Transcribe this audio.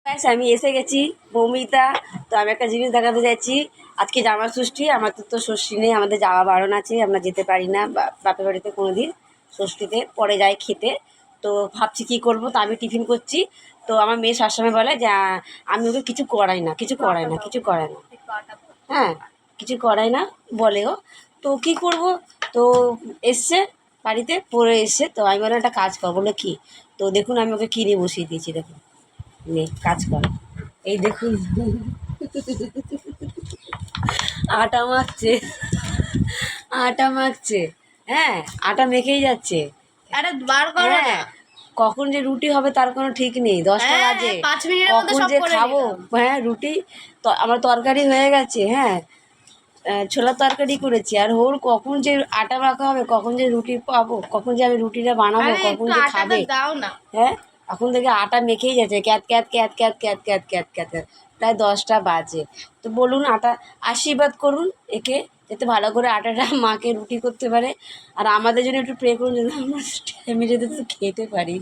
ব্যাস আমি এসে গেছি মৌমিতা। তো আমি একটা জিনিস দেখাতে যাচ্ছি। আজকে জামা ষষ্ঠী, আমাদের তো ষষ্ঠী নেই, আমাদের যাওয়া বারণ আছে, আমরা যেতে পারি না বাপের বাড়িতে কোনো দিন ষষ্ঠীতে, পরে যাই খেতে। তো ভাবছি কী করবো, তো আমি টিফিন করছি। তো আমার মেয়ে সবসময় বলে যে আমি ওকে কিছু করাই না, কিছু করাই না, কিছু করাই না, হ্যাঁ কিছু করাই না বলেও। তো কী করব, তো এসছে বাড়িতে পরে এসছে, তো আমি বললাম একটা কাজ কর, বলে কি, তো দেখুন আমি ওকে কিনে বসিয়ে দিয়েছি, দেখুন নে কাজ কর। এই দেখুন আটা মাখছে, আটা মাখছে, হ্যাঁ আটা মেখেই যাচ্ছে। আরে বার করো না। হ্যাঁ কখন যে রুটি হবে তার কোনো ঠিক নেই, 10টা হ্যাঁ, বাজে, 5 মিনিটের মধ্যে কখন সব যে করে খাবো। নিলাম। হ্যাঁ রুটি তো আমার তরকারি হয়ে গেছে, হ্যাঁ ছোলার তরকারি করেছি, আর ওর কখন যে আটা মাখা হবে, কখন যে রুটি পাবো, কখন যে আমি রুটিটা বানাবো, আরে কখন একটু যে আটাটা খাবে। দাও না। হ্যাঁ এখন থেকে আটা মেখেই যাচ্ছে, cat cat cat cat cat cat cat cat cat. প্রায় 10টা বাজে। তো বলুন আটা, আশীর্বাদ করুন একে, যাতে ভালো করে আটাটা মাকে রুটি করতে পারে। আর আমাদের জন্য একটু প্রে করুন, যেন আমরা টাইমে যাতে তো খেতে পারি।